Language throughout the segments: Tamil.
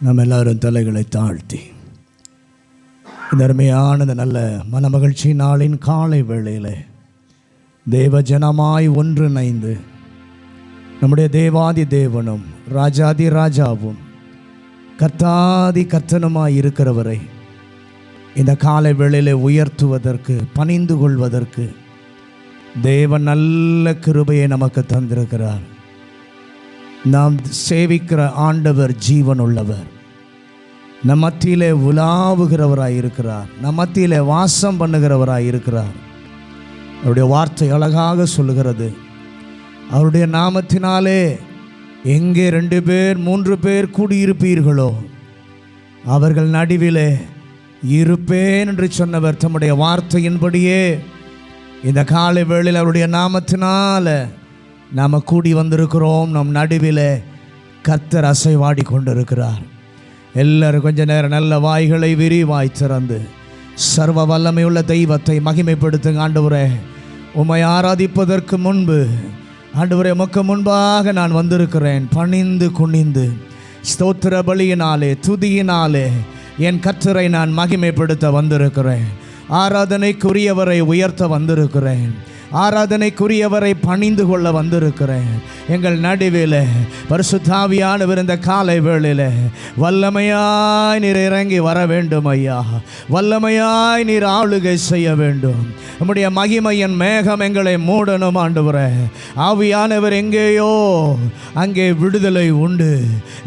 நம்ம எல்லாரும் தலைகளை தாழ்த்தி இந்த அருமையான நல்ல மனமகிழ்ச்சி நாளின் காலை வேளையில் தேவ ஜனமாய் ஒன்றிணைந்து நம்முடைய தேவாதி தேவனும் ராஜாதி ராஜாவும் கர்த்தாதி கர்த்தனுமாய் இருக்கிறவரை இந்த காலை வேளையில் உயர்த்துவதற்கு பணிந்து கொள்வதற்கு தேவன் நல்ல கிருபையை நமக்கு தந்திருக்கிறார். நாம் சேவிக்கிற ஆண்டவர் ஜீவன் உள்ளவர், நம் மத்தியிலே உலாவுகிறவராய் இருக்கிறார், நம் மத்தியிலே வாசம் பண்ணுகிறவராய் இருக்கிறார். அவருடைய வார்த்தை அழகாக சொல்லுகிறது, அவருடைய நாமத்தினாலே எங்கே 2 பேர் 3 பேர் கூடியிருப்பீர்களோ அவர்கள் நடுவிலே இருப்பேன் என்று சொன்னவர் தம்முடைய வார்த்தையின்படியே இந்த காலை வேளையில் அவருடைய நாமத்தினால நாம் கூடி வந்திருக்கிறோம். நம் நடுவில் கர்த்தர் அசைவாடி கொண்டிருக்கிறார். எல்லாரும் கொஞ்ச நேரம் நல்ல வாய்களை விரிவாய் திறந்து சர்வ வல்லமையுள்ள தெய்வத்தை மகிமைப்படுத்துங்க. ஆண்டவரே, உம்மை ஆராதிப்பதற்கு முன்பு ஆண்டவரே உமக்கு முன்பாக நான் வந்திருக்கிறேன். பணிந்து குனிந்து ஸ்தோத்திர பலியினாலே துதியினாலே என் கர்த்தரை நான் மகிமைப்படுத்த வந்திருக்கிறேன். ஆராதனைக்குரியவரை உயர்த்த வந்திருக்கிறேன். ஆராதனைக்குரியவரை பணிந்து கொள்ள வந்திருக்கிறேன். எங்கள் நடுவில் பரிசுத்த ஆவியானவர் இந்த காலை வேளையில் வல்லமையாய் நீர் இறங்கி வர வேண்டும் ஐயா. வல்லமையாய் நீர் ஆளுகை செய்ய வேண்டும். நம்முடைய மகிமையின் மேகம் எங்களை மூடணும் ஆண்டவரே. ஆவியானவர் எங்கேயோ அங்கே விடுதலை உண்டு.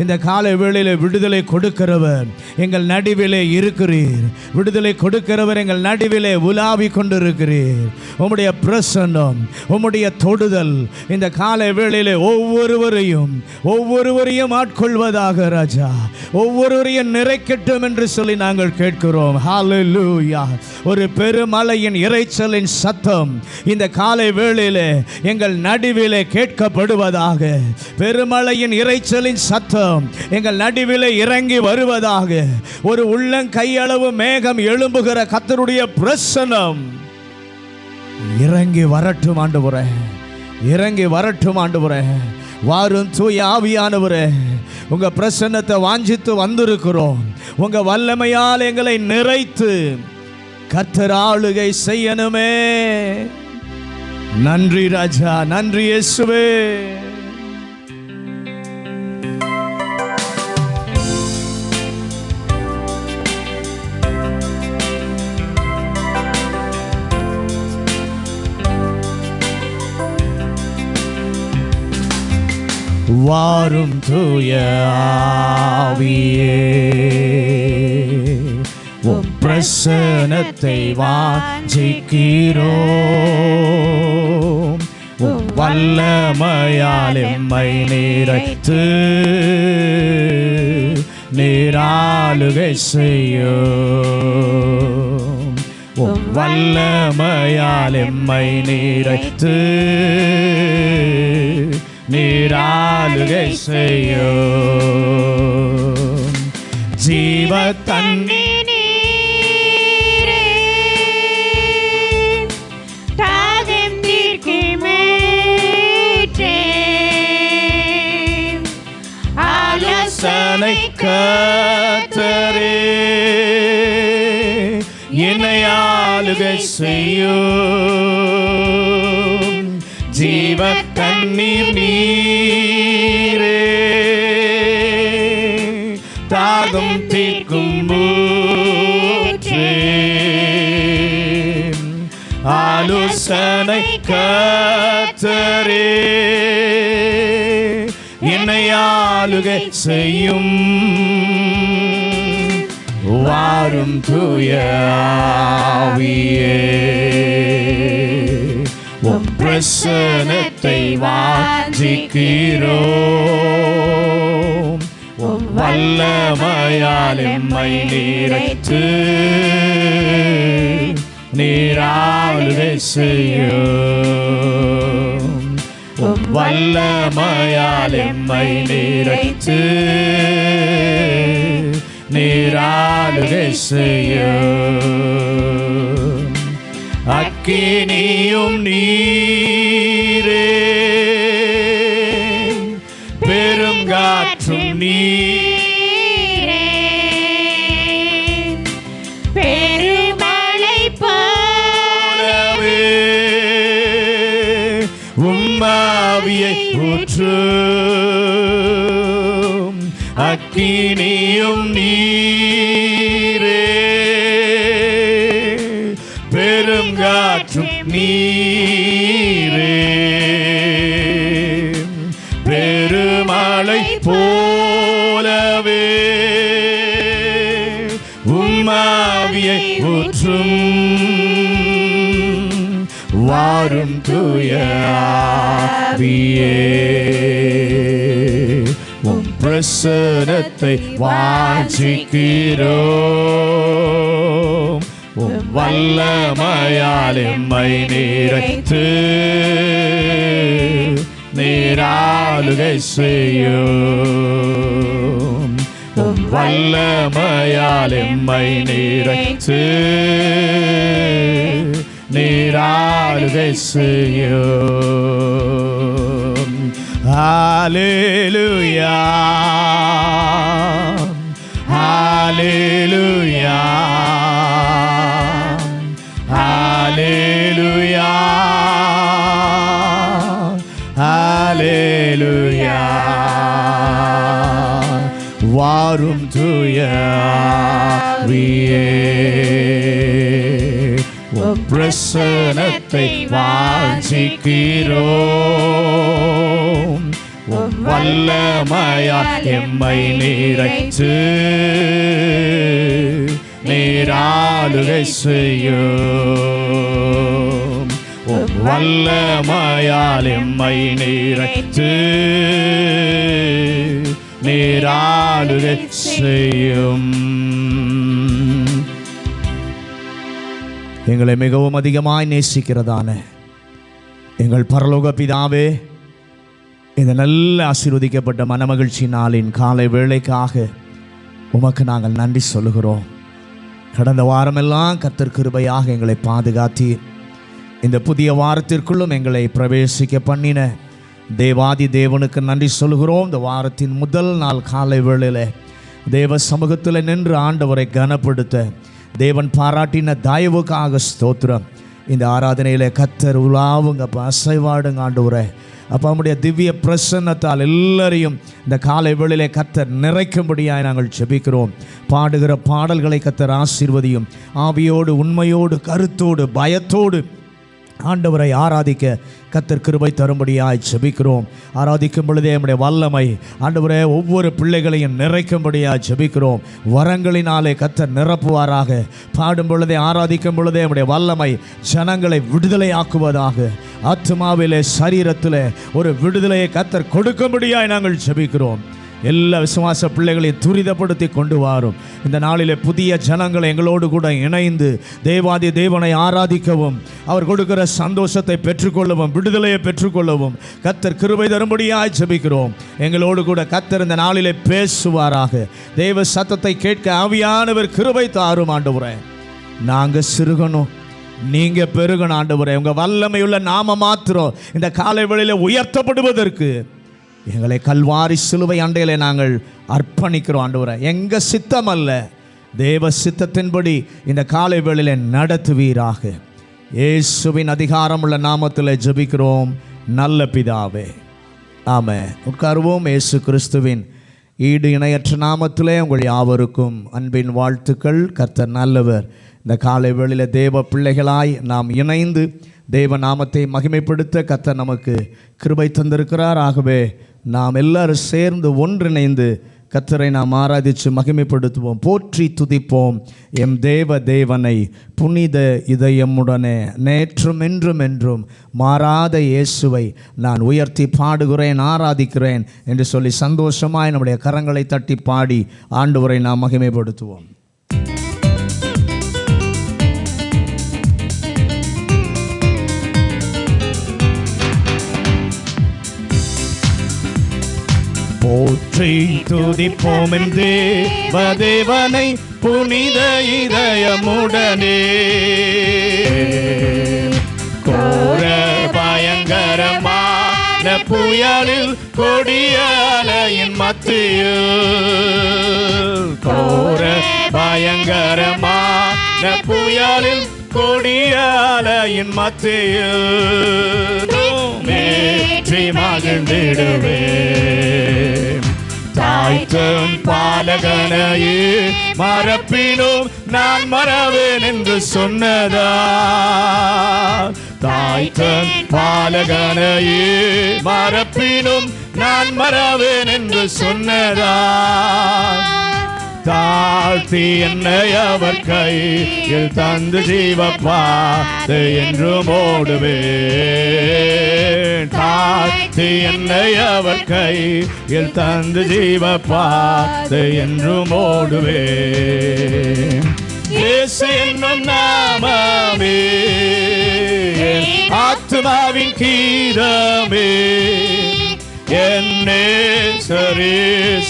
இந்த காலை வேளையில் விடுதலை கொடுக்கிறவர் எங்கள் நடுவிலே இருக்கிறீர். விடுதலை கொடுக்கிறவர் எங்கள் நடுவிலே உலாவி கொண்டிருக்கிறீர். உம்முடைய பிரசன்னம், உம்முடைய தொடுதல் இந்த காலை வேளையிலே ஒவ்வொருவரையும் ஆட்கொள்வதாக ராஜா. ஒவ்வொருவரையும் நிறைக்கட்டும் என்று சொல்லி நாங்கள் கேட்கிறோம். ஹல்லேலூயா. ஒரு பெருமலையின் இரைச்சலின் சத்தம் இந்த காலை வேளையிலே எங்கள் நடுவிலே கேட்கப்படுவதாக. பெருமலையின் இரைச்சலின் சத்தம் எங்கள் நடுவிலே இறங்கி வருவதாக. ஒரு உள்ளங்கையளவு மேகம் எழும்புகிற கர்த்தருடைய பிரசன்னம் இறங்கி வரட்டும் ஆண்டவரே. இறங்கி வரட்டும் ஆண்டவரே. வாரும் தூய ஆவியானவரே, உங்க பிரசன்னத்தை வாஞ்சித்து வந்திருக்கிறோம். உங்க வல்லமையால் எங்களை நிறைத்து கர்த்தர் ஆளுகை செய்யணுமே. நன்றி ராஜா, நன்றி இயேசுவே. வாரும் தூய ஆவியே, உம் பிரசன்னத்தை வாஞ்சிக்கிறோம். உம் வல்லமையால் எம்மை நிறைத்து நீராளுகை செய்யும். உம் வல்லமையால் எம்மை நிறைத்து நீராளுகை செய்யும். ஜீவ தண்ணீரே தாகம் தீர்க்குமேற்றே, ஆலோசனை கர்த்தரே என்னை ஆளுகை செய்யும். ஜீவ தண்ணீர் நீரே தாகம் தீர்க்கும் ஊற்றே, ஆலோசனை கர்த்தரே என்னை ஆளுகை செய்யும். வாரும் தூய ஆவியே, உம் பிரசன்னத்தை வாஞ்சிக்கிறோம். உம் வல்லமையால் எம்மை நிறைத்து நீராளுகை செய்யும். உம் வல்லமையால் எம்மை நிறைத்து நீராளுகை செய்யும். அக்கினியும் நீரே பெருங்காற்றும் நீரே உம்மாவியை ஊற்றும் அக்கினியும் நீரே பெருங்காற்றும் நீரே பெருமழை போலவே உம்மாவியை ஊற்றும் வாரும் தூய ஆவியே உம் பிரசன்னத்தை வாஞ்சிக்கிறோம் உம் வல்லமையால் எம்மை நிறைத்து நீராளுகை செய்யும் உம் வல்லமையால் எம்மை நிறைத்து நீராளுகை செய்யும் ஹல்லேலூயா ஹல்லேலூயா ஹல்லேலூயா ஹல்லேலூயா வாரும் தூய ஆவியே உம் பிரசன்னத்தை வாஞ்சிக்கிறோம் உம் வல்லமையால் எம்மை நிறைத்து நீராளுகை செய்யும் உம் வல்லமையால் எம்மை நிறைத்து நீராளுகை செய்யும். எங்களை மிகவும் அதிகமாய் நேசிக்கிறதான எங்கள் பரலோக பிதாவே, இந்த நல்ல ஆசீர்வதிக்கப்பட்ட மனமகிழ்ச்சி நாளின் காலை வேளைக்காக உமக்கு நாங்கள் நன்றி சொல்லுகிறோம். கடந்த வாரமெல்லாம் கர்த்தர் கிருபையாக எங்களை பாதுகாத்தீர். இந்த புதிய வாரத்திற்குள்ளும் எங்களை பிரவேசிக்க பண்ணின தேவாதி தேவனுக்கு நன்றி சொல்கிறோம். இந்த வாரத்தின் முதல் நாள் காலை வேளையில் தேவ சமூகத்தில் நின்று ஆண்டவரை கனப்படுத்த தேவன் பாராட்டின தயவுக்காக ஸ்தோத்திரம். இந்த ஆராதனையில் கர்த்தர் உலாவுங்க, அப்போ அசைவாடுங்க ஆண்டவரே. அப்போ நம்முடைய திவ்ய பிரசன்னத்தால் எல்லாரையும் இந்த காலை வேளையிலே கர்த்தர் நிறைக்கும்படியாய் நாங்கள் ஜெபிக்கிறோம். பாடுகிற பாடல்களை கர்த்தர் ஆசீர்வதியும். ஆவியோடு உண்மையோடு கருத்தோடு பயத்தோடு ஆண்டவரை ஆராதிக்க கர்த்தர் கிருபை தரும்படியாய் ஜெபிக்கிறோம். ஆராதிக்கும் பொழுதே நம்முடைய வல்லமை ஆண்டவரே ஒவ்வொரு பிள்ளைகளையும் நிறைக்கும்படியாய் ஜெபிக்கிறோம். வரங்களினாலே கர்த்தர் நிரப்புவாராக. பாடும் பொழுதே ஆராதிக்கும் பொழுதே நம்முடைய வல்லமை ஜனங்களை விடுதலை ஆக்குவதாக. ஆத்மாவிலே சரீரத்தில் ஒரு விடுதலையை கர்த்தர் கொடுக்கும்படியாய் நாங்கள் ஜெபிக்கிறோம். எல்லா விசுவாச பிள்ளைகளையும் துரிதப்படுத்தி கொண்டு வாரும். இந்த நாளிலே புதிய ஜனங்களை எங்களோடு கூட இணைந்து தேவாதி தேவனை ஆராதிக்கவும், அவர் கொடுக்கிற சந்தோஷத்தை பெற்றுக்கொள்ளவும், விடுதலையை பெற்றுக்கொள்ளவும் கர்த்தர் கிருபை தரும்படியாய் ஜெபிக்கிறோம். எங்களோடு கூட கர்த்தர் இந்த நாளிலே பேசுவாராக. தேவ சத்தத்தை கேட்க ஆவியானவர் கிருபை தாரும் ஆண்டவரே. நாங்கள் சிறுகணும், நீங்க பெருகணும் ஆண்டவரே. உங்க வல்லமையுள்ள நாம மாத்திரம் இந்த காலை வேளையில உயர்த்தப்படுவதற்கு எங்களை கல்வாரி சிலுவை அண்டையிலே நாங்கள் அர்ப்பணிக்கிறோம் ஆண்டவரே. எங்க சித்தம் அல்ல, தேவ சித்தத்தின்படி இந்த காலை வேளையிலே நடத்துவீராக. இயேசுவின் அதிகாரமுள்ள நாமத்தில் ஜெபிக்கிறோம் நல்ல பிதாவே, ஆமென். உட்காருவோம். இயேசு கிறிஸ்துவின் ஈடு இணையற்ற நாமத்திலே உங்கள் யாவருக்கும் அன்பின் வாழ்த்துக்கள். கர்த்தர் நல்லவர். இந்த காலை வேளையிலே தேவ பிள்ளைகளாய் நாம் இணைந்து தேவ நாமத்தை மகிமைப்படுத்த கர்த்தர் நமக்கு கிருபை தந்திருக்கிறார். ஆகவே நாம் எல்லாரும் சேர்ந்து ஒன்றிணைந்து கர்த்தரை நாம் ஆராதித்து மகிமைப்படுத்துவோம், போற்றி துதிப்போம் எம் தேவ தேவனை புனித இதயமுடனே. நேற்றும் என்றும் என்றும் மாறாத இயேசுவை நான் உயர்த்தி பாடுகிறேன், ஆராதிக்கிறேன் என்று சொல்லி சந்தோஷமாய் நம்முடைய கரங்களை தட்டி பாடி ஆண்டவரை நாம் மகிமைப்படுத்துவோம். போற்றி துதிப்போம் தேவனை புனித இதயமுடனே. கோர பயங்கரமான புயலில் கொடிய அலையின் மத்தியில், கோர பயங்கரமான புயலில் கொடிய அலையின் மத்தியில் மேற்றி மகிழ்ந்திடுவேன். தாய் தன் பாலகனையே மறப்பினும் நான் மறவேன் என்று சொன்னதா. தாய் தன் பாலகனையே மறப்பினும் நான் மறவேன் என்று சொன்னதா. தாழ்த்தி என்னை அவர் கையில் தந்து ஜீவப்பாதை என்றும் ஓடுவேன். தாழ்த்தி என்னை அவர் கையில் தந்து ஜீவப்பாதை என்றும் ஓடுவேன். இயேசு என்னும் நாமமே ஆத்துமாவின் கீதமே. என்னே சரி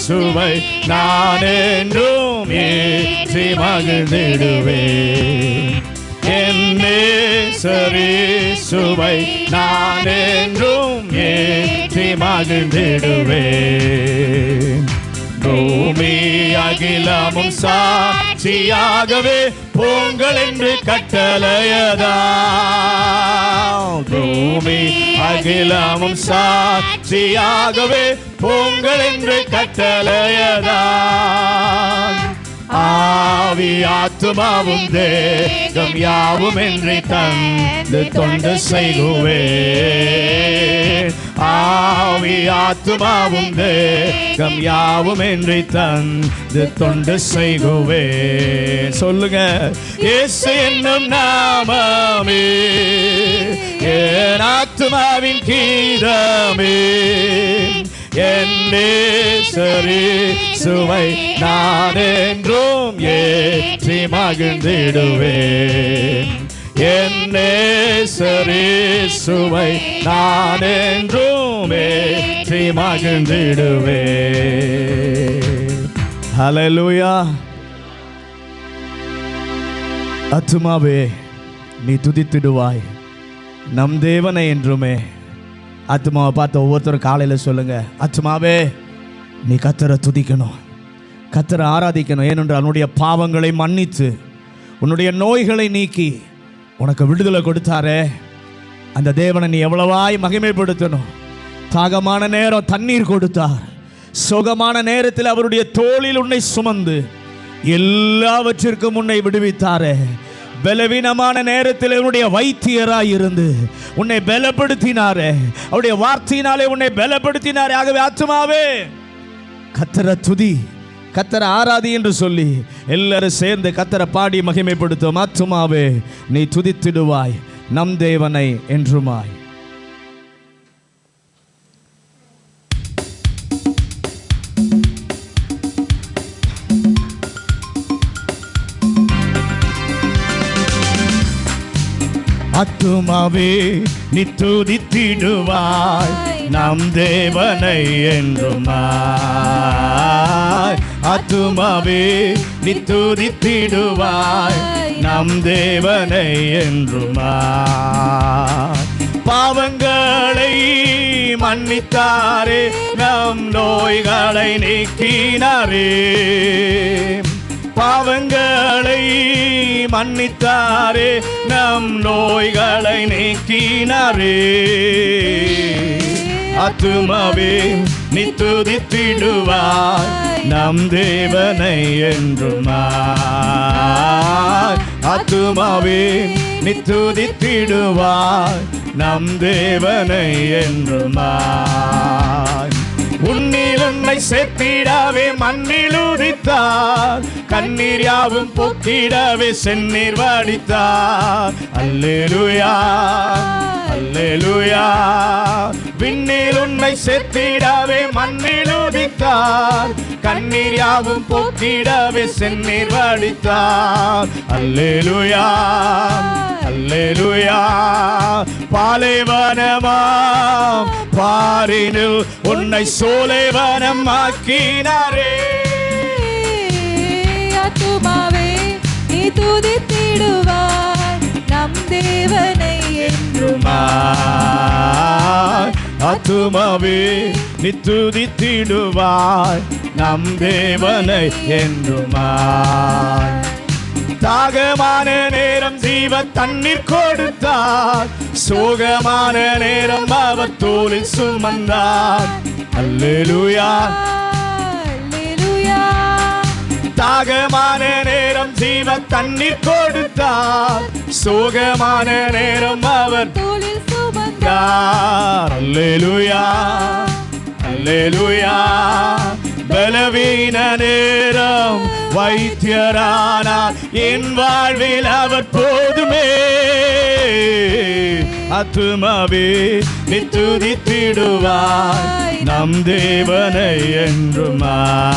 சுவை நான் என்றும் ஏற்றி மகிழ்ந்திடுவேன். என்னே சரி சுவை நான் என்றும் ஏற்றி மகிழ்ந்திடுவேன். பூமி அகிலமும் சாட்சியாகவே பொங்கல் என்று கட்டளையதா. பூமி அகிலமும் சாட்சியாகவே பொங்கல் என்று கட்டளையதா. ஆவி ஆத்துமாவும் தேகம் யாவும் என்று தந்து தொண்டு செய்குவேன். ஆவி ஆத்துமாவும் தேகம் யாவும் என்று தந்து தொண்டு செய்குவேன். சொல்லுங்க, இயேசு என்னும் நாமமே என் ஆத்துமாவின் கீதமே. என்னே சரி சுவை நான் என்றும் ஏற்றி மகிழ்ந்திடுவேன். என்னே சரி சுவை நான் என்றும் ஏற்றி மகிழ்ந்திடுவேன். ஹல்லேலூயா. ஆத்துமாவே நீ துதித்திடுவாய் நம் தேவனை என்றுமே. ஆத்துமாவை பார்த்து ஒவ்வொருத்தரும் காலையில் சொல்லுங்க, ஆத்துமாவே நீ கர்த்தரை துதிக்கணும், கர்த்தரை ஆராதிக்கணும். ஏனென்றால் அவனுடைய பாவங்களை மன்னித்து உன்னுடைய நோய்களை நீக்கி உனக்கு விடுதலை கொடுத்தாரே அந்த தேவனை நீ எவ்வளவாய் மகிமைப்படுத்தணும். தாகமான நேரம் தண்ணீர் கொடுத்தார். சுகமான நேரத்தில் அவருடைய தோளில் உன்னை சுமந்து எல்லாவற்றிற்கும் உன்னை விடுவித்தாரே. பலவீனமான நேரத்தில் உன்னுடைய வைத்தியராய் இருந்து உன்னை பலப்படுத்தினாரே. அவருடைய வார்த்தையினாலே உன்னை பலப்படுத்தினாரே. ஆகவே ஆத்துமாவே கர்த்தரை துதி, கர்த்தரை ஆராதி என்று சொல்லி எல்லாரும் சேர்ந்து கர்த்தரை பாடி மகிமைப்படுத்தும். ஆத்துமாவே நீ துதித்திடுவாய் நம் தேவனை என்றுமாய். ஆத்துமாவே நீ துதித்திடுவாய் நம் தேவனை என்றுமாய். ஆத்துமாவே நீ துதித்திடுவாய் நம் தேவனை என்றுமாய். பாவங்களை மன்னித்தாரே, நம் நோய்களை நீக்கினாரே. பாவங்களை மன்னித்தாரே, நம் நோய்களை நீக்கினாரே. ஆத்துமாவே நீ துதித்திடுவாய் நம் தேவனை என்றுமாய். ஆத்துமாவே நீ துதித்திடுவாய் நம் தேவனை என்றுமாய். உன்னில் உன்னை சேர்த்திடவே மண்ணில் உதித்தார், கண்ணீர் யாவும் போக்கிடவே செந்நீர் வடித்தார். அல்லேலூயா அல்லேலூயா. விண்ணில் உன்னை சேர்த்திடவே மண்ணில் உதித்தார், கண்ணீர் யாவும் போக்கிடவே செந்நீர் வடித்தார். அல்லேலூயா அல்லேலூயா. பாலைவனமாம் பாரினில் உன்னை சோலைவனம் ஆக்கினாரே. ஆத்துமாவே நீ துதித்திடுவாய் நம் தேவனை என்றுமாய். ஆத்துமாவே நீ துதித்திடுவாய் நம் தேவனை என்றுமாய். தாகமான நேரம் ஜீவ தண்ணீர் கொடுத்தார், சோகமான நேரம் அவர் தோளில் சுமந்தார். அல்லேலூயா அல்லேலூயா. தாகமான நேரம் ஜீவ தண்ணீர் கொடுத்தார், சோகமான நேரம் அவர் தோளில் சுமந்தார். அல்லேலூயா அல்லேலூயா. பலவீன நேரம் வைத்தியரானார், என் வாழ்வில் அவர் போதுமே. ஆத்துமாவே நீ துதித்திடுவாய் நம் தேவனை என்றுமாய்.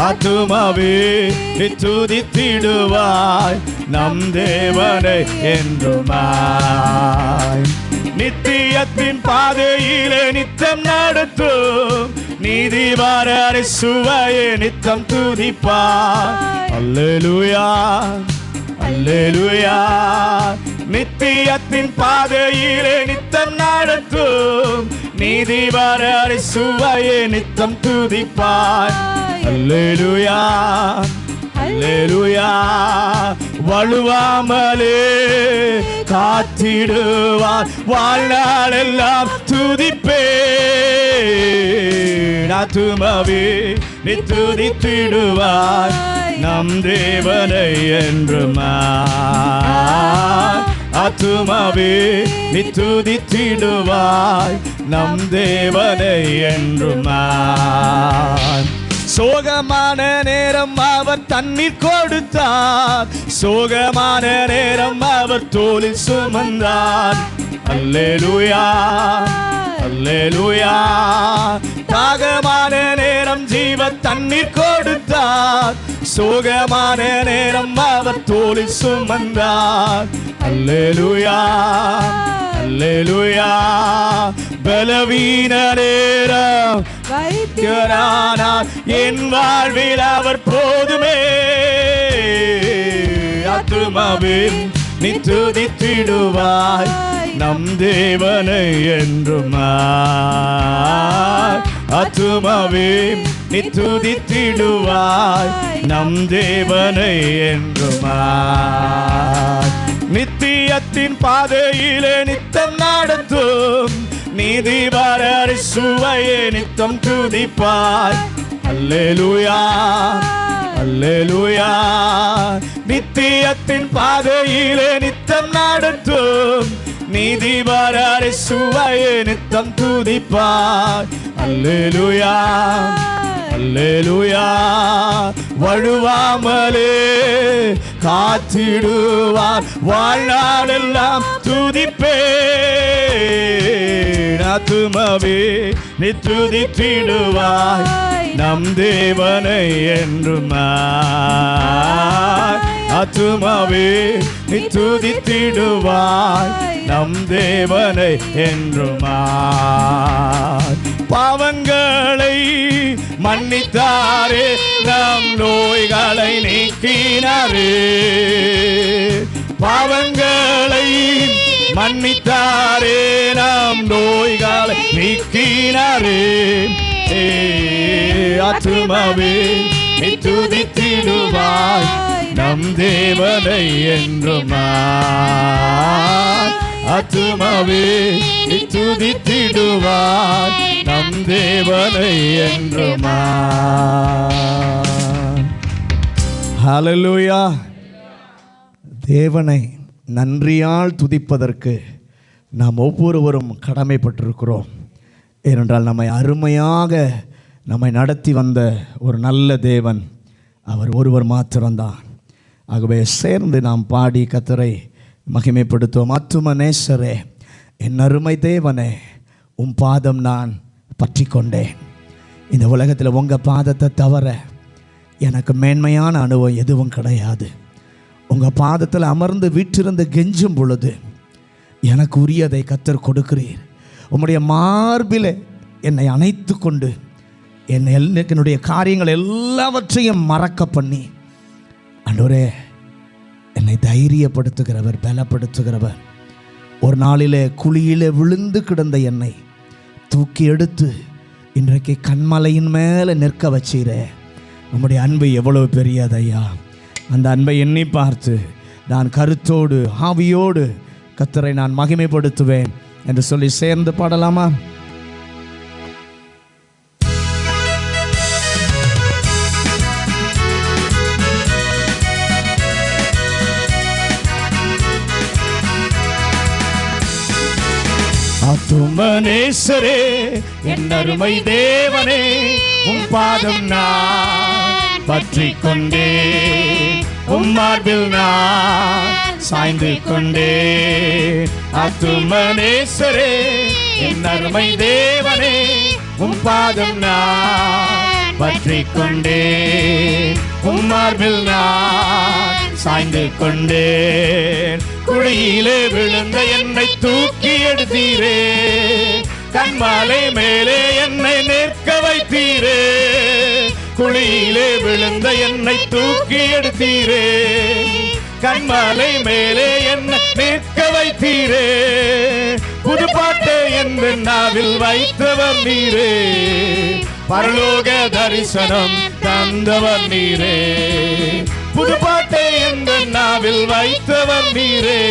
ஆத்துமாவே நீ துதித்திடுவாய் நம் தேவனை என்றுமாய். நித்தியத்தின் பாதையிலே நித்தம் நடத்தும், நீதிபரரை சுவையே நித்தம் துதிப்பார். அல்லேலூயா அல்லேலூயா. நித்தியத்தின் பாதையிலே நித்தம் நடத்தும், நீதிபரரை சுவையே நித்தம் துதிப்பார். அல்லேலூயா அல்லேலூயா. வழுவாமலே காத்திடுவார், வாழ்நாளெல்லாம் துதிப்பேன். ஆத்துமாவே நீ துதித்திடுவாய் நம் தேவனை என்றுமாய். ஆத்துமாவே நீ துதித்திடுவாய் நம் தேவனை என்றுமாய். சோகமான நேரம் அவர் தண்ணீர் கொடுத்தார், சோகமான நேரம் அவர் தோளில் சுமந்தார். அல்லேலூயா அல்லேலூயா. தாகமான நேரம் ஜீவ தண்ணீர் கொடுத்தார், சோகமான நேரம் அவர் தோளில் சுமந்தார். அல்லேலூயா அல்லேலூயா. பலவீன நேரம் வைத்தியரானார், என் வாழ்வில் அவர் போதுமே. ஆத்துமாவே நீ துதித்திடுவாய் நம் தேவனை என்றுமாய். ஆத்துமாவே நீ துதித்திடுவாய் நம் தேவனை என்றுமாய். நித்தியத்தின் பாதையிலே நித்தம் நடத்தும், நீதிபரரை சுவையே நித்தம் துதிப்பாய். அல்லேலூயா அல்லேலூயா. நித்தியத்தின் பாதையிலே நித்தம் நடத்தும், நீதிபரரை சுவையே நித்தம் துதிப்பாய். அல்லேலூயா அல்லேலூயா. வழுவாமலே காத்திடுவார், வாழ்நாளெல்லாம் துதிப்பேன். ஆத்துமாவே நீ துதித்திடுவாய் நம் தேவனை என்றுமாய். ஆத்துமாவே நீ துதித்திடுவாய் நம் தேவனை என்றுமாய். பாவங்களை மன்னித்தாரே, நம் நோய்களை நீக்கினாரே. பாவங்களை மன்னித்தாரே, நம் நோய்களை நீக்கினாரே. ஆத்துமாவே நீ துதித்திடுவாய் நம் தேவனை என்றுமாய். ஆத்துமாவே நீ துதித்திடுவாய் நம் தேவனை என்றுமாய். ஹல்லேலூயா. தேவனை நன்றியால் துதிப்பதற்கு நாம் ஒவ்வொருவரும் கடமைப்பட்டிருக்கிறோம். ஏனென்றால் நம்மை அருமையாக நம்மை நடத்தி வந்த ஒரு நல்ல தேவன் அவர் ஒருவர் மாத்திரம்தான். ஆகவே சேர்ந்து நாம் பாடி கர்த்தரை மகிமைப்படுத்துவோம். ஆத்தும நேசரே, என் அருமை தேவனே, உம் பாதம் நான் பற்றி கொண்டேன். இந்த உலகத்தில் உங்கள் பாதத்தை தவிர எனக்கு மேன்மையான அனுபவம் எதுவும் கிடையாது. உங்கள் பாதத்தில் அமர்ந்து வீற்றிருந்து கெஞ்சும் பொழுது எனக்கு உரியதை கர்த்தர் கொடுக்கிறீர். உம்முடைய மார்பில் என்னை அணைத்து கொண்டு என்னுடைய காரியங்கள் எல்லாவற்றையும் மறக்க பண்ணி, ஆண்டவரே, என்னை தைரியப்படுத்துகிறவர், பலப்படுத்துகிறவர். ஒரு நாளிலே குழியிலே விழுந்து கிடந்த என்னை தூக்கி எடுத்து இன்றைக்கு கண்மலையின் மேலே நிற்க வச்சீரே. உம்முடைய அன்பு எவ்வளவு பெரியதையா. அந்த அன்பை எண்ணி பார்த்து நான் கருத்தோடு ஆவியோடு கர்த்தரை நான் மகிமைப்படுத்துவேன் என்று சொல்லி சேர்ந்து பாடலாமா? ஆத்துமனேசரே என் அருமை தேவனே, உம் பாதம் நான் பற்றிக் கொண்டே, உம் மார்பில் நான் சாய்ந்து கொண்டே. ஆத்துமனேசரே என் அருமை தேவனே, உம் பாதம் நான் பற்றிக் கொண்டே, உம் மார்பில் நான் சாய்ந்து கொண்டேன். குழியிலே விழுந்த என்னை தூக்கி எடுத்தீரே, கண்மாலை மேலே என்னை நிற்க வைத்தீரே. குழியிலே விழுந்த என்னை தூக்கி எடுத்தீரே, கண்மாலை மேலே என்னை நிற்க வைத்தீரே. புதுப்பாட்டை என் நாவில் வைத்தவர் நீரே, பரலோக தரிசனம் தந்தவர் நீரே. புதுப்பாட்டை என் நாவில் வைத்தவர் நீரே,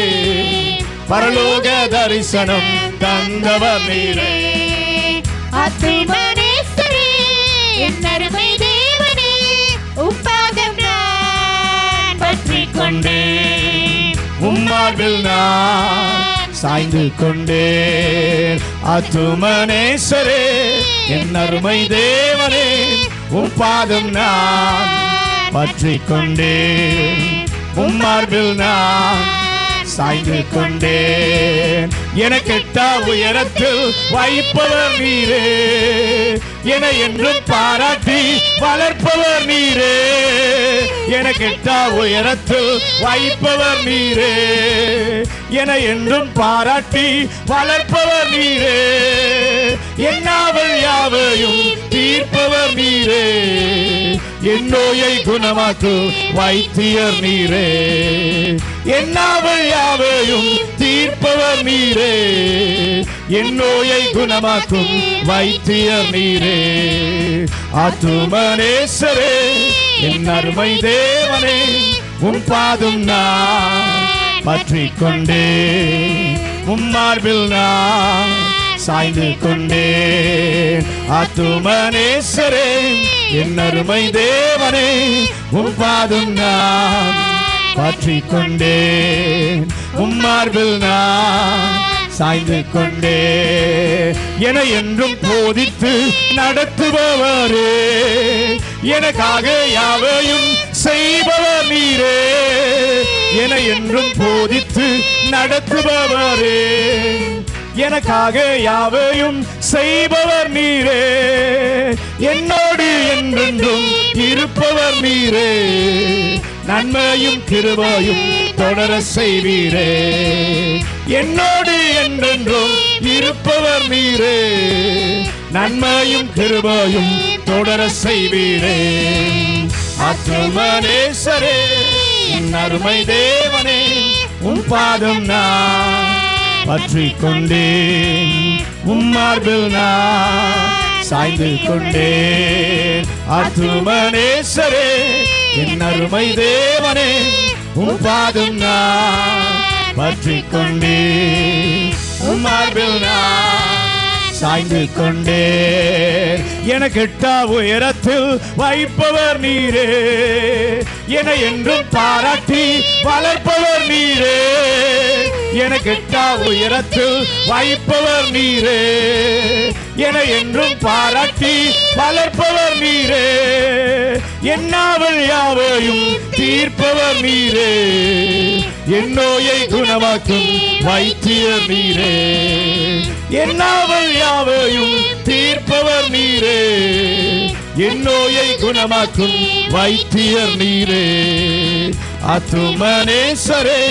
பரலோக தரிசனம் தந்தவர் நீரே. ஆத்துமனேசரே என் அருமை தேவனே, உம் பாதம் நான் பற்றிக் கொண்டேன், உம் மார்பில் நான் சாய்ந்து கொண்டேன். ஆத்துமனேசரே என் அருமை தேவனே, உம் பாதம் நான் பற்றிக் கொண்டேன், உம் மார்பில் நான் சாய்ந்து கொண்டேன். எனக்கெட்டா உயரத்தில் வைப்பவர் நீரே, என என்றும் பாராட்டி வளர்ப்பவர் நீரே. எனக்கெட்டா உயரத்தில் வைப்பவர் நீரே, என என்றும் பாராட்டி வளர்ப்பவர் நீரே. என்னாவல் யாவையும் தீர்ப்பவர் நீரே, என் நோயை குணமாக்கு வைத்தியர் நீரே. என்னாவல் யாவையும் தீர்ப்பவர் நீரே, என் நோயை குணமாக்கும் வைத்தியர் நீரே. ஆத்துமனேசரே என் அருமை தேவனே, உம் பாதம் நான் பற்றிக் கொண்டேன், உம் மார்பில் நான் சாய்ந்து கொண்டேன். ஆத்துமனேசரே என் அருமை தேவனே, உம் பாதம் நான் பற்றிக் கொண்டேன், உம் மார்பில் நான் சாய்ந்து கொண்டேன். என என்றும் போதித்து நடத்துபவரே, எனக்காக யாவையும் செய்பவர் நீரே. என என்றும் போதித்து நடத்துபவரே, எனக்காக யாவையும் செய்பவர் நீரே. என்னோடு என்றென்றும் இருப்பவர் நீரே, நன்மையும் கிருபையும் தொடர செய்வீரே. என்னோடு என்றென்றும் இருப்பவர் நீரே, நன்மையும் கிருபையும் தொடர செய்வீரே. ஆத்துமனேசரே என் அருமை தேவனே, உம் பாதம் நான் பற்றிக் கொண்டேன், உம் மார்பில் நான் சாய்ந்து கொண்டேன். ஆத்துமனேசரே என் அருமை தேவனே, உம் பாதம் நான் பற்றிக் கொண்டேன், உம் மார்பில் நான் சாய்ந்து கொண்டேன். எனக்கெட்டா உயரத்தில் வைப்பவர் நீரே, என என்றும் பாராட்டி வளர்ப்பவர் நீரே. எனக்கெட்டா உயரத்தில் வைப்பவர் நீரே, என என்றும் பாராட்டி வளர்ப்பவர் நீரே. என்னாவல் யாவையும் தீர்ப்பவர் நீரே, என் நோயை குணமாக்கும் வைத்தியர் நீரே. என்னாவல் யாவையும் தீர்ப்பவர் நீரே, என் நோயை குணமாக்கும் வைத்தியர் நீரே. ஆத்துமனேசரே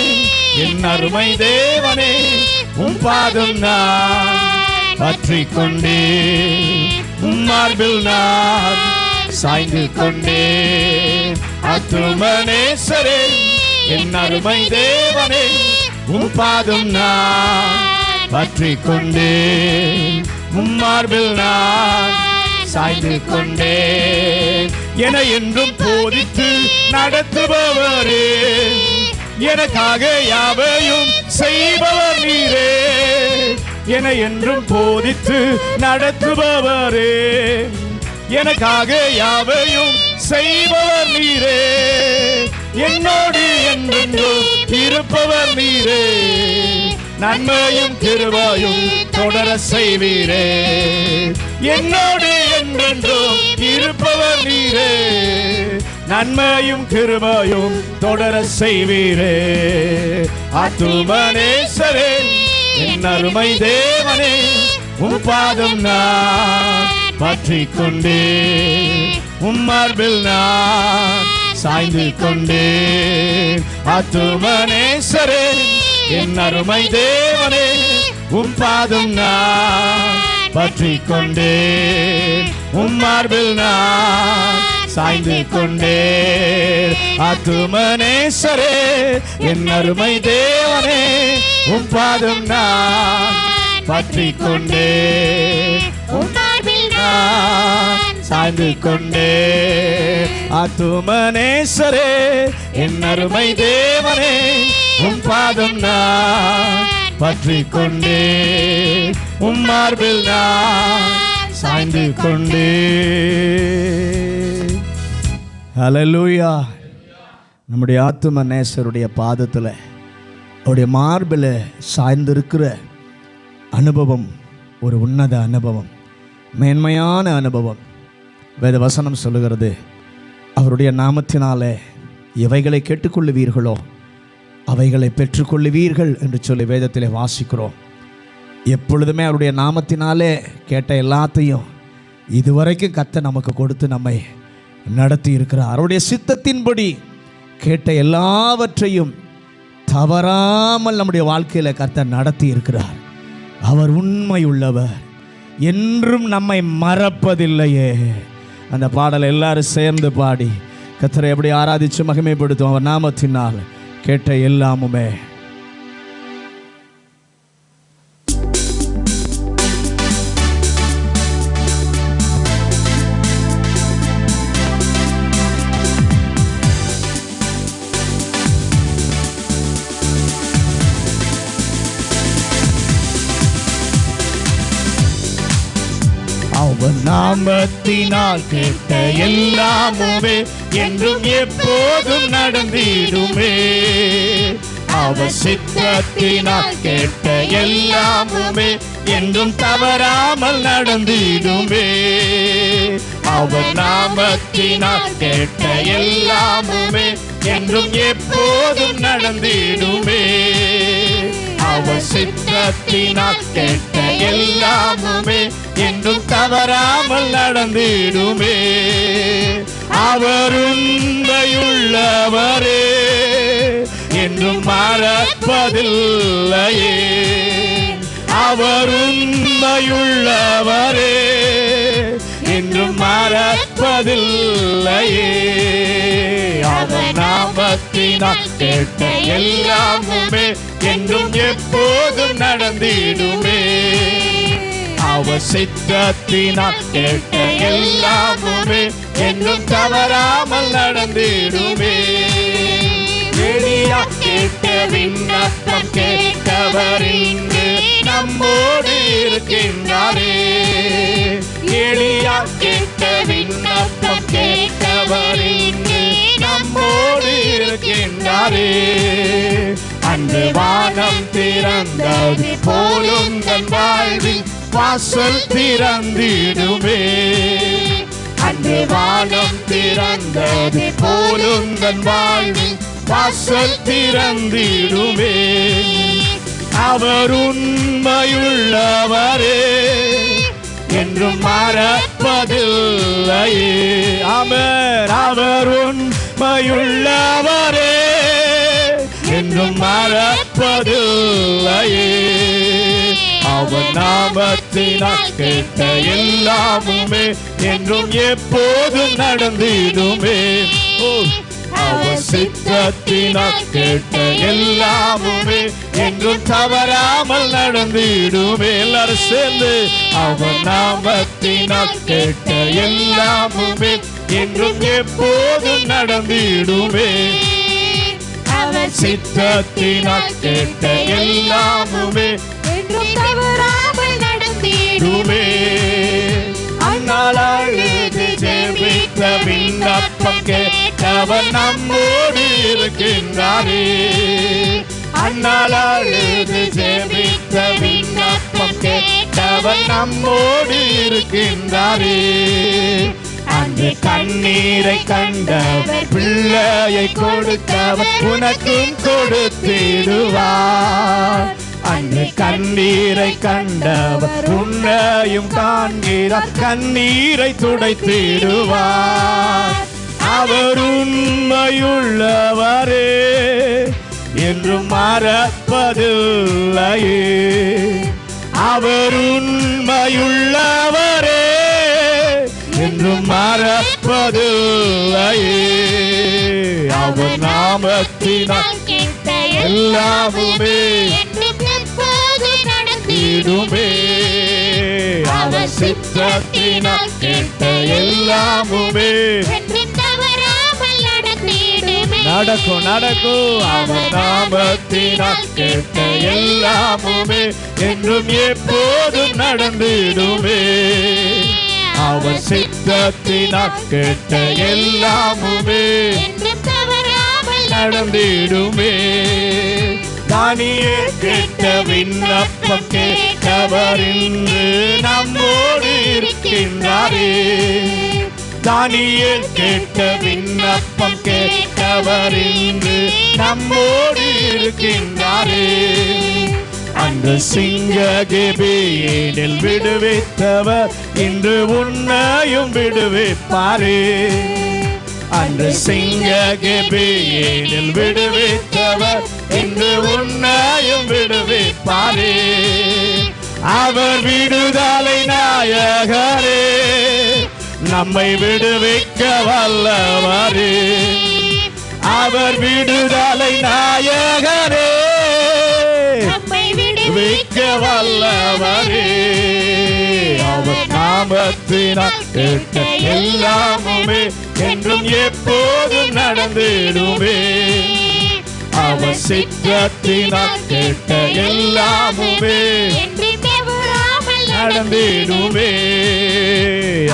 என் அருமை தேவனே, உம் பாதம் நான் பற்றிக் கொண்டேன், உம் மார்பில் நான் சாய்ந்து கொண்டேன். ஆத்துமனேசரே என் அருமை தேவனே, உம் பாதம் நான் பற்றிக் கொண்டேன், உம் மார்பில் நான் சாய்ந்து கொண்டேன். என என்றும் போதித்து நடத்துபவரே, எனக்காக யாவையும் செய்பவர் நீரே. என என்றும் போதித்து நடத்துபவரே, எனக்காக யாவையும் செய்பவர் நீரே. என்னோடு என்றென்றும் இருப்பவர் நீரே, நன்மையும் கிருபையும் தொடர செய்வீரே. என்னோடு என்றென்றும் இருப்பவர் நீரே, நன்மையும் கிருபையும் தொடர செய்வீரே. ஆத்துமனேசரே, என் அருமை தேவனே, உம் பாதம் நான் பற்றிக் கொண்டே, உம் மார்பில் நான் சாய்ந்து கொண்டே. ஆத்துமனேசரே, என் அருமை தேவனே, உம் பாதம் நான் பற்றிக் கொண்டே, உம் மார்பில் நான் சாய்ந்து கொண்டே. ஆத்துமனேசரே, என் அருமை தேவனே, உம் பாதம் நான் பற்றிக் கொண்டே, உம் மார்பில் நான் சாய்ந்து கொண்டே. ஆத்துமனேசரே, என் அருமை தேவனே, உம் பாதம் நான் பற்றிக் கொண்டே, உம் மார்பில் நான் சாய்ந்து கொண்டே. ஹல்லேலூயா. நம்முடைய ஆத்துமனேசருடைய பாதத்தில், அவருடைய மார்பில் சாய்ந்திருக்கிற அனுபவம் ஒரு உன்னத அனுபவம், மேன்மையான அனுபவம். வேத வசனம் சொல்லுகிறது, அவருடைய நாமத்தினாலே எவைகளை கேட்டுக்கொள்ளுவீர்களோ அவைகளை பெற்றுக்கொள்ளுவீர்கள் என்று சொல்லி வேதத்திலே வாசிக்கிறோம். எப்பொழுதுமே அவருடைய நாமத்தினாலே கேட்ட எல்லாத்தையும் இதுவரைக்கும் கர்த்தர் நமக்கு கொடுத்து நம்மை நடத்தி இருக்கிறார். அவருடைய சித்தத்தின்படி கேட்ட எல்லாவற்றையும் தவறாமல் நம்முடைய வாழ்க்கையில் கர்த்தர் நடத்தி இருக்கிறார். அவர் உண்மை உள்ளவர், என்றும் நம்மை மறப்பதில்லையே. அந்த பாடலை எல்லாரும் சேர்ந்து பாடி கர்த்தரை எப்படி ஆராதிச்சு மகிமைப்படுத்தும். அவர் நாமத்தினால் கேட்ட எல்லாமுமே. அவர் நாமத்தினால் கேட்ட எல்லாமுமே என்றும் எப்போதும் நடந்திடுமே. அவர் சித்தத்தினால் கேட்ட எல்லாமுமே என்றும் தவறாமல் நடந்திடுமே. அவர் நாமத்தினால் கேட்ட எல்லாமுமே என்றும் எப்போதும் நடந்திடுமே. அவர் சித்தத்தினால் கேட்ட எல்லாமுமே என்றும் தவறாமல் நடந்திடுமே. அவர் உண்மையுள்ளவரே, என்றும் மறப்பதில்லையே. அவர் உண்மையுள்ளவரே, என்றும் மறப்பதில்லையே. அவர் நாமத்தினால் கேட்ட எல்லாமுமே என்றும் எப்போதும் நடந்திடுமே. அவர் சித்தத்தினால் கேட்ட எல்லாமுமே என்றும் தவறாமல் நடந்திடுமே. எளியா கேட்ட விண்ணப்பம் கேட்டவர் இன்று நம்மோடு இருக்கின்றாரே. எளியா கேட்ட விண்ணப்பம் கேட்டவர் இன்று நம்மோடு இருக்கின்றாரே. அன்று வானம் திறந்தது போலும் தன் வாழ்வில் வாசல் திறந்திடுமே. அன்று வானம் திறந்தது போலும் தன் வாழ்வில் வாசல் திறந்திடுமே. அவர் உண்மையுள்ளவரே, என்றும் மறப்பதில்லையே. ஆமென். அவர் உண்மையுள்ளவரே, என்றும் மறப்பதில்லையே. அவர் நாமத்தினால் கேட்ட எல்லாமுமே என்றும் எப்போதும் நடந்திடுமே. அவர் சித்தத்தினால் கேட்ட எல்லாமுமே என்றும் தவறாமல் நடந்திடுமே. எல்லாரும் சேர்ந்து அவர் நாமத்தினால் கேட்ட எல்லாமுமே என்றும் எப்போதும் நடந்திடுமே. அவர் சித்தத்தினால் கேட்ட எல்லாமுமே என்றும் தவறாமல் நடந்திடுமே. அந்நாள் அழுது ஜெபித்த விண்ணப்பம் கேட்டவர் நம்மோடு இருக்கின்றாரே. அந்நாள் அழுது ஜெபித்த விண்ணப்பம் கேட்டவர் நம்மோடு இருக்கின்றாரே. அன்று கண்ணீரை கண்டவர் பிள்ளையை கொடுத்தவர் உனக்கும் கொடுத்திடுவார். அன்று கண்ணீரை கண்டவர் உன்னையும் காண்கிறார், கண்ணீரை துடைத்திடுவார். அவர் உண்மையுள்ளவரே என்றும் மறப்பதில்லையே. அவர் உண்மையுள்ளவரே என்றும் மறப்பதில்லையே. அவர் நாமத்தினால் எல்லாமுமே நடந்திடுமே. அவர் சித்தத்தினால் கேட்ட எல்லாமுமே நடக்கும் நடக்கும். அவர் நாமத்தினால் கேட்ட எல்லாமுமே என்றும் எப்போதும் நடந்திடுமே. அவர் சித்தத்தினால் கேட்ட எல்லாமுமே நடந்திடுமே. தானியேல் கேட்ட விண்ணப்பம் கேட்டவர் இன்று நம்மோடு இருக்கின்றாரே. தானியேல் கேட்ட விண்ணப்பம் கேட்டவர் இன்று நம்மோடு இருக்கின்றாரே. அன்று சிங்க கெபியேலில் விடுவித்தவர் இன்று உன்னையும் விடுவிப்பாரே. அன்று சிங்க கெபியேலில் விடுவித்தவர் இன்று உன்னையும் விடுவிப்பாரே. அவர் விடுதலை நாயகரே, நம்மை விடுவிக்க வல்லவரே. அவர் விடுதலை நாயகரே, விடுவிக்க வல்லவரே. அவர் நாமத்தினால் கேட்ட எல்லாமுமே என்றும் எப்போதும் நடந்திடுமே. அவர் சித்தத்தினால் கேட்ட எல்லாமுமே நடந்திடுமே.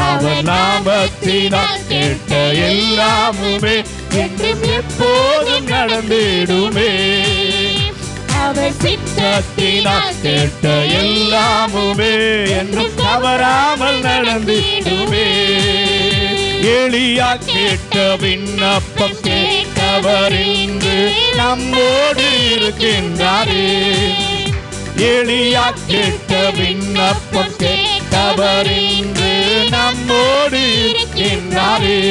அவர் நாமத்தினால் கேட்ட எல்லாமுமே என்றும் எப்போதும் நடந்திடுமே. அவர் சித்தத்தினால் கேட்ட எல்லாமுமே என்றும் தவறாமல் நடந்திடுமே. எலியா கேட்ட விண்ணப்பம் கேட்டவர் இன்று நம்மோடு இருக்கின்றாரே. எலியா கேட்ட விண்ணப்பம் கேட்டவர் இன்று நம்மோடு இருக்கின்றாரே.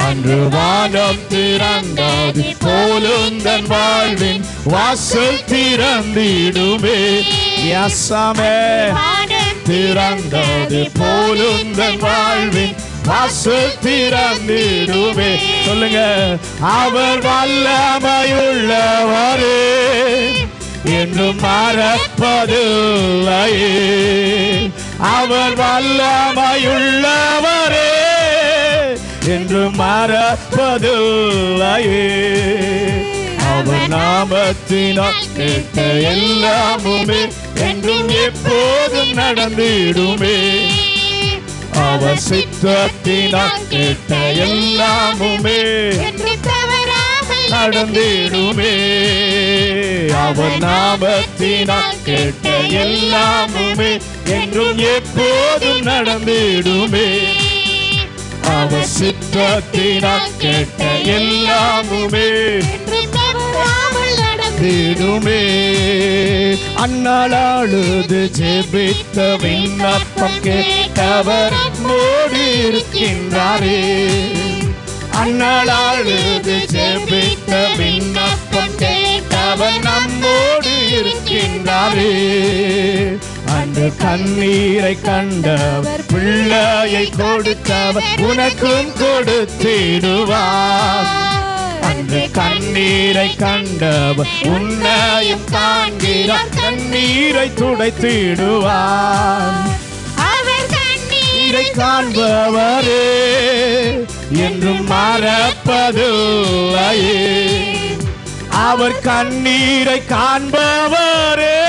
அன்று வானம் திறந்தது போலுந்தன் வாழ்வின் வாசல் திறந்திடுமே. யசமே திறந்தது போலுந்தன் வாழ்வின் வாசல் திறந்திடுமே. சொல்லுங்க, அவர் வல்லமையுள்ளவரே என்றும் மறப்பதில்லையே. அவர் வல்லமையுள்ளவரே என்றும் மறப்பதில்லையே. அவர் நாமத்தினால் கேட்ட எல்லாமுமே என்றும் எப்போதும் நடந்திடுமே. அவர் சித்தத்தினால் கேட்ட எல்லாமுமே நடந்திடுமே. அவர் நாமத்தினால் கேட்ட எல்லாமுமே என்றும் எப்போதும் நடந்திடுமே. அவர் சித்தத்தினால் கேட்ட எல்லாமுமே நடந்திடுமே. அந்நாள் அழுது ஜெபித்த விண்ணப்பம் கேட்டவர் நம்மோடு இருக்கின்றாரே. அந்நாள் அழுது ஜெபித்த விண்ணப்பம் கேட்டவர் நம்மோடு இருக்கின்றாரே. அன்று கண்ணீரை கண்டவர் பிள்ளையை கொடுத்தவர் உனக்கும் கொடுத்திடுவார். அன்று கண்ணீரை கண்டவர் உன்னையும் காண்கிறார், கண்ணீரை துடைத்திடுவார். கண்ணீரை காண்பவரே என்றும் மறப்பதில்லையே. அவர் கண்ணீரை காண்பவரே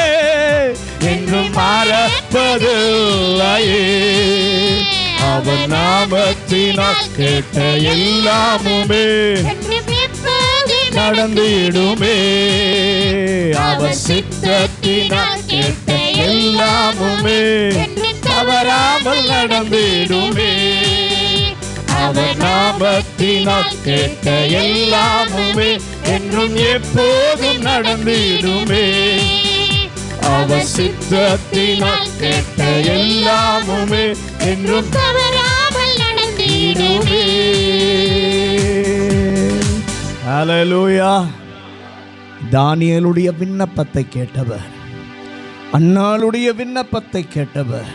என்றும் மறப்பதில்லையே. அவர் நாமத்தினால் கேட்ட எல்லாமுமே நடந்திடுமே. அவர் சித்தத்தினால் கேட்ட எல்லாமுமே தவறாமல் நடந்திடுமே. அவர் நாமத்தினால் கேட்ட எல்லாமுமே என்றும் எப்போதும் நடந்திடுமே. அவர் சித்தத்தினால் கேட்ட எல்லாமுமே என்றும் தவறாமல் நடந்திடுமே. ஹல்லேலூயா. தானியேலுடைய விண்ணப்பத்தை கேட்டவர், அன்னாளுடைய விண்ணப்பத்தை கேட்டவர்,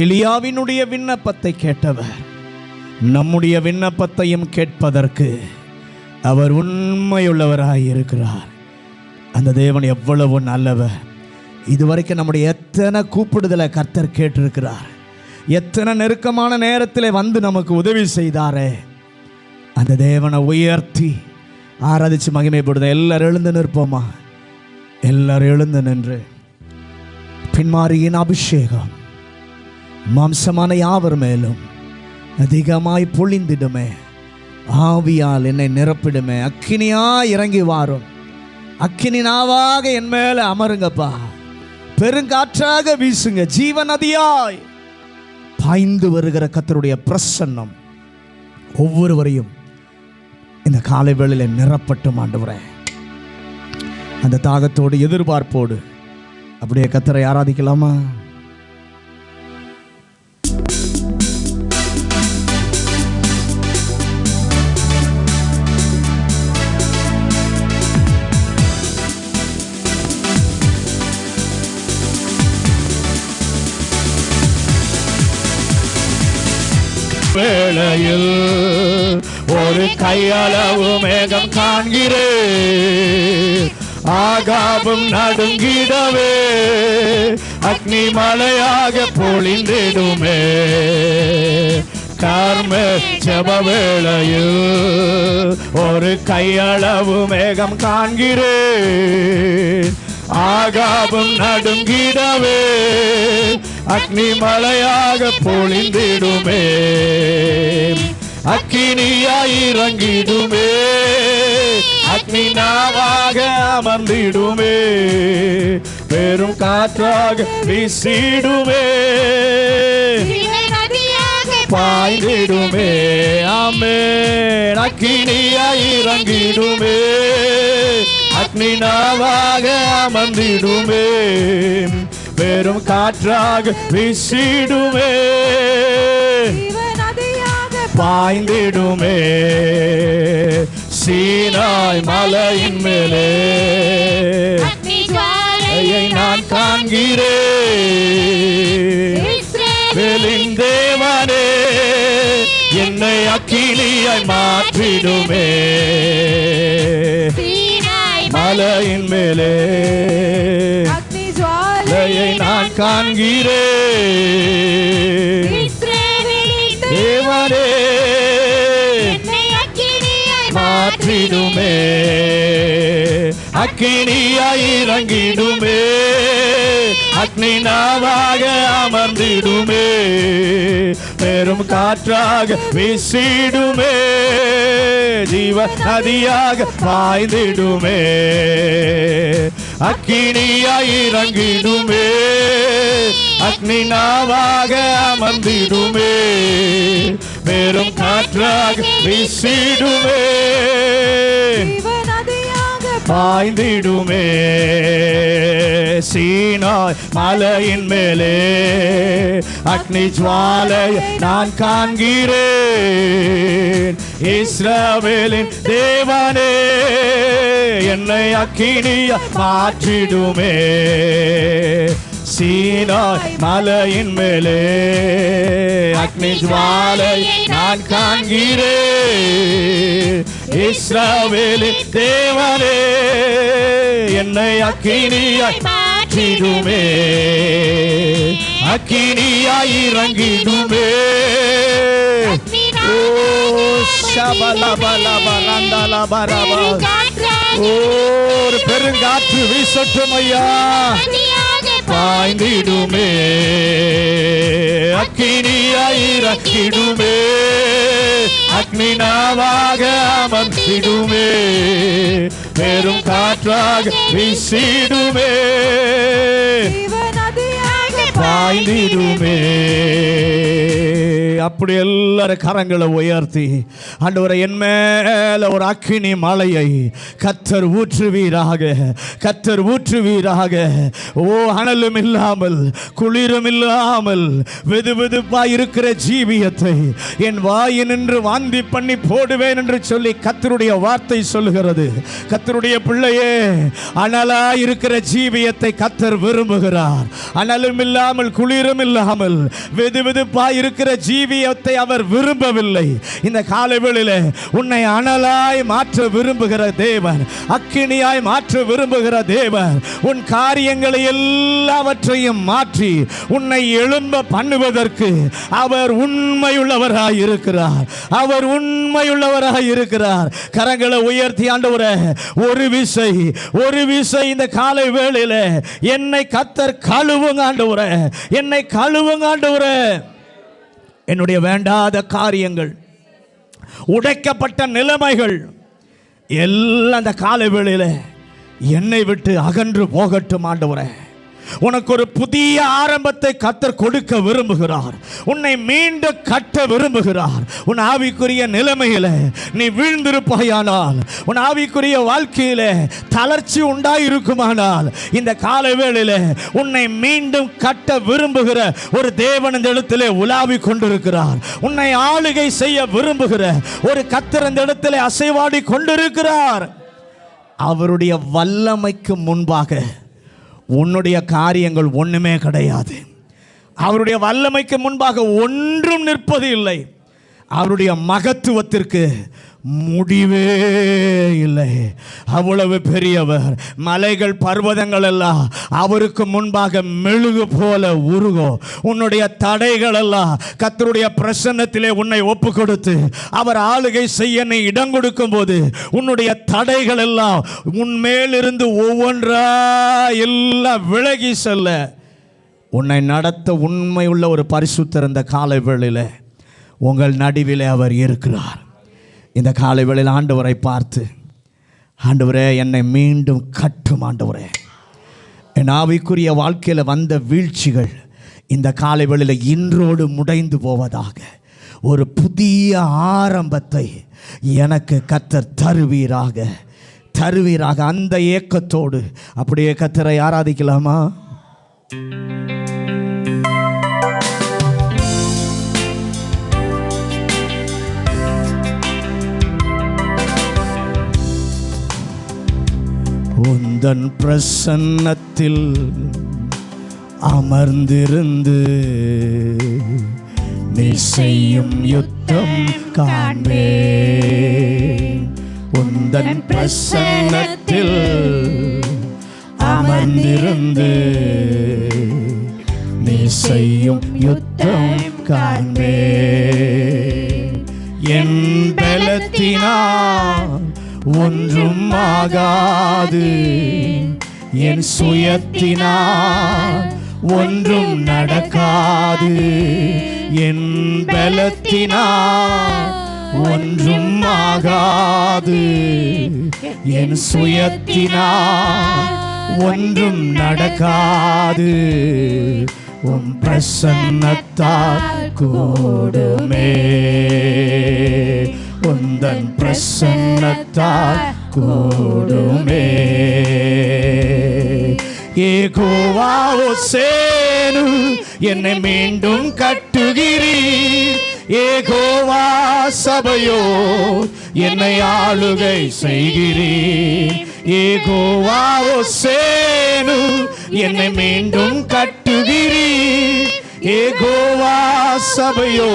எலியாவினுடைய விண்ணப்பத்தை கேட்டவர், நம்முடைய விண்ணப்பத்தையும் கேட்பதற்கு அவர் உண்மையுள்ளவராய் இருக்கிறார். அந்த தேவன் எவ்வளவு நல்லவர். இதுவரைக்கும் நம்முடைய எத்தனை கூப்பிடுதலை கர்த்தர் கேட்டிருக்கிறார். எத்தனை நெருக்கமான நேரத்தில் வந்து நமக்கு உதவி செய்தாரே. அந்த தேவனை உயர்த்தி ஆராதிச்சு மகிமைப்படுத்த எல்லாரும் எழுந்து நிற்போமா? எல்லாரும் எழுந்து நின்று பின்மாரியின் அபிஷேகம் மாம்சமான யாவர் மேலும் அதிகமாய் பொழிந்திடுமே. ஆவியால் என்னை நிரப்பிடுமே. அக்கினியா இறங்கி வாரும். அக்கினி நாவாக என் மேல அமருங்கப்பா. பெருங்காற்றாக வீசுங்க. ஜீவ நதியாய் பாய்ந்து வருகிற கர்த்தருடைய பிரசன்னம் ஒவ்வொருவரையும் இந்த காலை வேளையில் நிரப்பட்டும் ஆண்டவரே. அந்த தாகத்தோடு எதிர்பார்ப்போடு அப்படியே கர்த்தரை ஆராதிக்கலாமா? வேளையில் ஒரு கையளவு மேகம் காண்கிறேன். ஆகாபம் நடுங்கிடவே அக்னி மலையாக பொழிந்திடுமே. கார்மேல் ஜெப வேளையில் ஒரு கையளவு மேகம் காண்கிறேன். ஆகாபம் நடுங்கிடவே அக்னி மலையாக பொழிந்திடுமே. அக்கினியாய் இறங்கிடுமே. அக்னி நாவாக அமர்ந்திடுமே. பெரும் காற்றாக வீசிடுமே. பாய்ந்திடுமே. ஆமென். அக்கினியாய் இறங்கிடுமே. அக்னி நாவாக அமர்ந்திடுமே. பெரும் காற்றாக வீசிடுமே. பாய்ந்திடுமே. சீனாய் மலையின் மேலே நான் காண்கிறேன். தேவனே என்னை அக்கினியாய் மாற்றிடுமே. மலையின் மேலே நான் காண்கிறேன். தேவனே மாற்றிடுமே. அக்கினியாய் இறங்கிடுமே. அக்னி நாவாக அமர்ந்திடுமே. பெரும் காற்றாக வீசிடுமே. ஜீவ நதியாக பாய்ந்திடுமே. அக்கினியாய் இறங்கிடுமே. அக்னி நாவாக அமர்ந்திடுமே. பெரும் காற்றாக வீசிடுமே. பாய்ந்திடுமே. சீனாய் மலையின் மேலே அக்னி ஜுவாலையை நான் காண்கிறேன். இஸ்ரவேலின் தேவனே என்னை அக்கினியாய் மாற்றிடுமே. சீனாய் மலையின் மேலே அக்னி ஜுவாலையை நான் காண்கிறேன். இஸ்ரவேலின் தேவனே என்னை அக்கினியாய் மாற்றிடுமே. அக்கினியாய் இறங்கிடுமே. ஓ ஷபலபலபரந்தலபரப. ஒரு பெருங்காற்று வீசட்டும் ஐயா, பாய்ந்திடுமே. அக்கினியாய் இறக்கிடுமே, அக்னினாவாக அமர்ந்திடுமே, பெரும் காற்றாக வீசிடுமே, பாய்ந்திடுமே. அப்படி எல்லாரும் கரங்களை உயர்த்தி, ஆண்டவரே என் மேல ஒரு அக்கினி மலையை கர்த்தர் ஊற்றுவீராக, கர்த்தர் ஊற்றுவீராக. ஓ அனலும் இல்லாமல் குளிரும் இல்லாமல் வெது வெதுப்பாய் இருக்கிற ஜீவியத்தை என் வாயினின்று வாந்தி பண்ணி போடுவேன் என்று சொல்லி கர்த்தருடைய வார்த்தை சொல்லுகிறது. கர்த்தருடைய பிள்ளையே, அனலாய் இருக்கிற ஜீவியத்தை கர்த்தர் விரும்புகிறார். அனலும் இல்லாமல் குளிரும் இல்லாமல் வெது வெதுப்பாய் இருக்கிற ஜீவியத்தை அவர் விரும்பவில்லை. இந்த காலைவேளையிலே உன்னை அனலாய் மாற்ற விரும்புகிற தேவன், அக்கினியாய் மாற்ற விரும்புகிற தேவன், உன் காரியங்களை எல்லாவற்றையும் மாற்றி உன்னை எழும்ப பண்ணுவதற்கு அவர் உண்மையுள்ளவராய் இருக்கிறார். அவர் உண்மையுள்ளவராய் இருக்கிறார். கரங்களை உயர்த்தி, ஆண்டவரே ஒரு விசை இந்த காலை வேளையிலே என்னை கர்த்தர் கழுவுங்க ஆண்டவரே, என்னை கழுவுங்க ஆண்டவரே. என்னுடைய வேண்டாத காரியங்கள், உடைக்கப்பட்ட நிலைமைகள் எல்லாம் அந்த காலை வேளையில என்னை விட்டு அகன்று போகட்டும் ஆண்டவரே. உனக்கு ஒரு புதிய ஆரம்பத்தை கர்த்தர் கொடுக்க விரும்புகிறார். உன்னை மீண்டும் கட்ட விரும்புகிறார். உன் ஆவிக்குரிய நிலைமையில நீ வீழ்ந்திருப்பாயானால், உன் ஆவிக்குரிய வாழ்க்கையில தளர்ச்சி உண்டாயிருக்குமானால், இந்த காலை வேளையில உன்னை மீண்டும் கட்ட விரும்புகிற ஒரு தேவன் இந்த இடத்திலே உலாவி கொண்டிருக்கிறார். உன்னை ஆளுகை செய்ய விரும்புகிற ஒரு கர்த்தர் இந்த இடத்திலே அசைவாடி கொண்டிருக்கிறார். அவருடைய வல்லமைக்கு முன்பாக உன்னுடைய காரியங்கள் ஒண்ணுமே கிடையாது. அவருடைய வல்லமைக்கு முன்பாக ஒன்றும் நிற்பது இல்லை. அவருடைய மகத்துவத்திற்கு முடிவே இல்லை. அவ்வளவு பெரியவர். மலைகள் பர்வதங்கள் எல்லாம் அவருக்கு முன்பாக மெழுகு போல உருகும். உன்னுடைய தடைகள் எல்லாம் கர்த்தருடைய பிரசன்னத்திலே உன்னை ஒப்பு கொடுத்து அவர் ஆளுகை செய்ய நீ இடம் கொடுக்கும் போது உன்னுடைய தடைகள் எல்லாம் உன்மேலிருந்து ஒவ்வொன்றா எல்லாம் விலகி செல்ல உன்னை நடத்த உண்மையுள்ள ஒரு பரிசுத்தர் இந்த காலை வேளையில உங்கள் நடுவிலே அவர் இருக்கிறார். இந்த காலை வேளையில் ஆண்டவரை பார்த்து, ஆண்டவரே என்னை மீண்டும் கட்டும் ஆண்டவரே. என் ஆவிக்குரிய வாழ்க்கையில் வந்த வீழ்ச்சிகள் இந்த காலை வேளையில் இன்றோடு முடைந்து போவதாக. ஒரு புதிய ஆரம்பத்தை எனக்கு கர்த்தர் தருவீராக, தருவீராக. அந்த ஏக்கத்தோடு அப்படியே கர்த்தரை ஆராதிக்கலாமா? உந்தன் பிரசன்னத்தில் அமர்ந்திருந்து நீ செய்யும் யுத்தம் காண்பேன். உந்தன் பிரசன்னத்தில் அமர்ந்திருந்து நீ செய்யும் யுத்தம் காண்பேன். என் பலத்தினால் ஒன்றும் ஆகாது, என் சுயத்தினால் ஒன்றும் நடக்காது. என் பலத்தினால் ஒன்றும் ஆகாது, என் சுயத்தினால் ஒன்றும் நடக்காது. உம் பிரசன்னத்தால் கூடுமே, உந்தன் பிரசன்னத்தால் கூடுமே. யெகோவா ஹோசேனு என்னை மீண்டும் கட்டுகிறீர். யெகோவா சபையோ என்னை ஆளுகை செய்கிறீர். யெகோவா ஹோசேனு என்னை மீண்டும் கட்டுகிறீர். யெகோவா சபையோ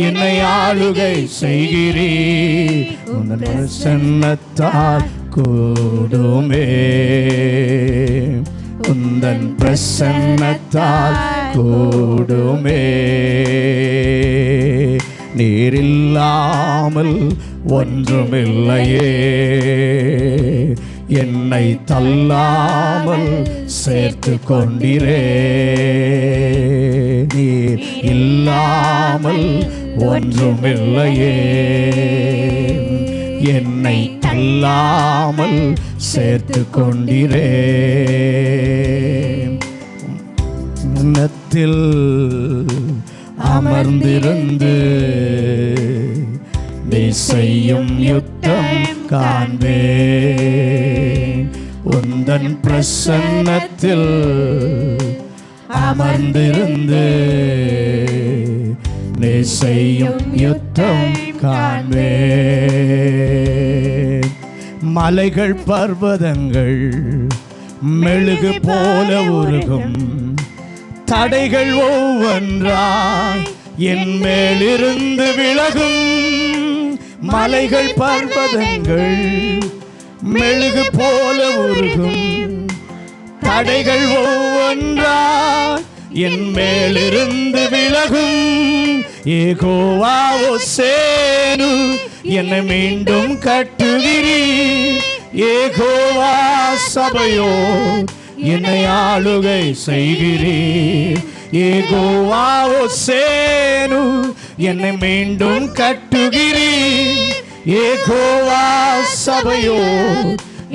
என்னை ஆளுகை செய்கிறீர். உந்தன் பிரசன்னத்தால் கூடுமே, உந்தன் பிரசன்னத்தால் கூடுமே. நீரில்லாமல் ஒன்றுமில்லையே, என்னை தள்ளாமல் சேர்த்து கொண்டிரே. நீர் இல்லாமல் ஒன்றுமில்லையே, என்னை தள்ளாமல் சேர்த்து கொண்டிரே. மனத்தில் அமர்ந்திருந்து நீ செய்யும் யுத்தம் காண்பேன். உந்தன் பிரசன்னத்தில் அமர்ந்திருந்து நீ செய்யும் யுத்தம் காண்பேன். மலைகள் பர்வதங்கள் மெழுகு போல உருகும், தடைகள் ஒவ்வொன்றாய் என் மேலிருந்து விலகும். மலைகள் பர்வதங்கள் மெழுகு போல உருகும், தடைகள் ஒவ்வொன்றாய் என் மேலிருந்து விலகும். யெகோவா ஓசேனு என்னை மீண்டும் கட்டுகிறீர். யெகோவா சபையோர் என்னை ஆளுகை செய்கிறீர். யெகோவா ஓசேனு என்னை மீண்டும் கட்டுகிறீர். யெகோவா சபையோர்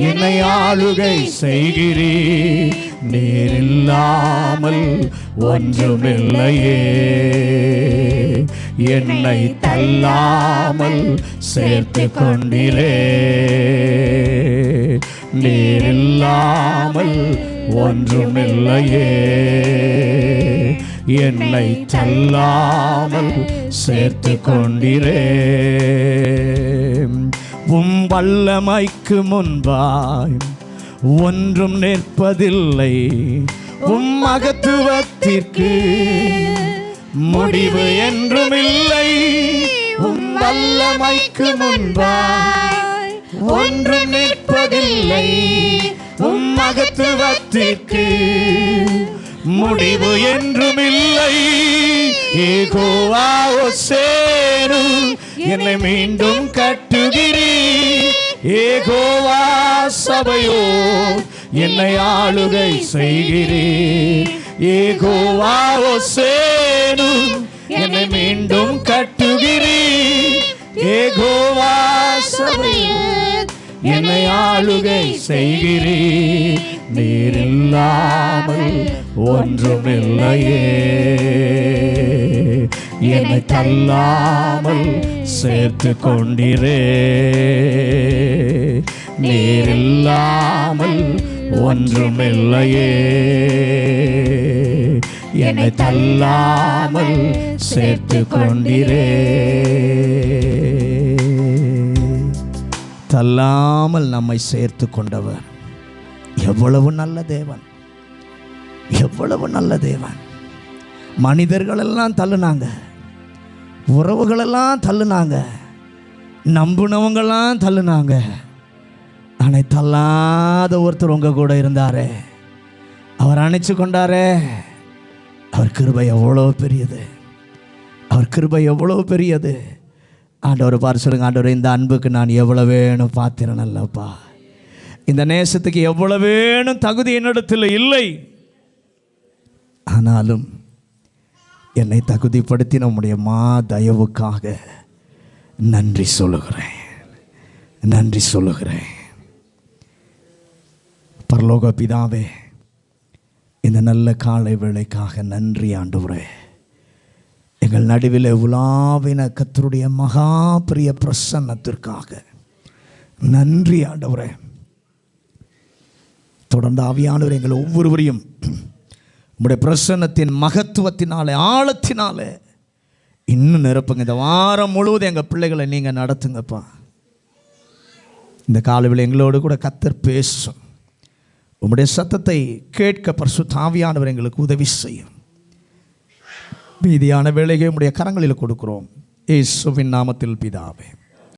என்னை ஆளுகை செய்கிறீர். நீரில்லாமல் ஒன்றுமில்லையே, என்னை தள்ளாமல் சேர்த்து கொண்டிரே. நீரில்லாமல் ஒன்றுமில்லையே, என்னை தள்ளாமல் சேர்த்து கொண்டிரே. வல்லமைக்கு முன்பாய் ஒன்றும் நிற்பதில்லை, மகத்துவத்திற்கு முடிவு என்றும் இல்லை. வல்லமைக்கு முன்பாய் ஒன்றும் நிற்பதில்லை, மகத்துவத்திற்கு முடிவு என்றும் இல்லை. யெகோவா ஓசேனு என்னை மீண்டும் கட்டுகிறீர். யெகோவா சபையோர் என்னை ஆளுகை செய்கிறீர். யெகோவா ஓசேனு என்னை மீண்டும் கட்டுகிறீர். யெகோவா சபையோர் என்னை ஆளுகை செய்கிறீர். நீரில்லாமல் ஒன்றுமில்லையே, என்னை தள்ளாமல் சேர்த்து கொண்டிரே. நீரில்லாமல் ஒன்றுமில்லையே, என்னை தள்ளாமல் சேர்த்து கொண்டிரே. தள்ளாமல் நம்மை சேர்த்து கொண்டவர் எவ்வளவு நல்ல தேவன், எவ்வளவு நல்ல தேவன். மனிதர்களெல்லாம் தள்ளுனாங்க, உறவுகளெல்லாம் தள்ளுனாங்க, நம்புனவங்கெல்லாம் தள்ளுனாங்க. ஆனால் தள்ளாத ஒருத்தர் உங்க கூட இருந்தாரே, அவர் அணைச்சு கொண்டாரே. அவர் கிருபை எவ்வளோ பெரியது, அவர் கிருபை எவ்வளோ பெரியது. ஆண்டவர் பாரு சொல்லுங்க, ஆண்டவர் இந்த அன்புக்கு நான் எவ்வளோ வேணும் பார்த்திரன் அல்லப்பா, இந்த நேசத்துக்கு எவ்வளோ வேணும் தகுதி என்னிடத்தில் இல்லை, ஆனாலும் என்னை தகுதிப்படுத்தி நம்முடைய தயவுக்காக நன்றி சொல்லுகிறேன், நன்றி சொல்லுகிறேன். பரலோக பிதாவே, இந்த நல்ல காலை வேளைக்காக நன்றி ஆண்டவரே. எங்கள் நடுவில் உலாவின கர்த்தருடைய மகா பிரிய பிரசன்னத்திற்காக நன்றி ஆண்டவரே. தொடர்ந்து ஆவியானவர் எங்கள் ஒவ்வொருவரையும் உம்முடைய பிரசன்னத்தின் மகத்துவத்தினாலே ஆழத்தினாலே இன்னும் நிரப்புங்க. இந்த வாரம் முழுவதும் எங்கள் பிள்ளைகளை நீங்கள் நடத்துங்கப்பா. இந்த காலையில் எங்களோடு கூட கர்த்தர் பேசும். உம்முடைய சத்தத்தை கேட்க பரிசுத்த ஆவியானவர் எங்களுக்கு உதவி செய்யும். மீதியான வேளையை உம்முடைய கரங்களில் கொடுக்கிறோம், இயேசுவின் நாமத்தில் பிதாவே.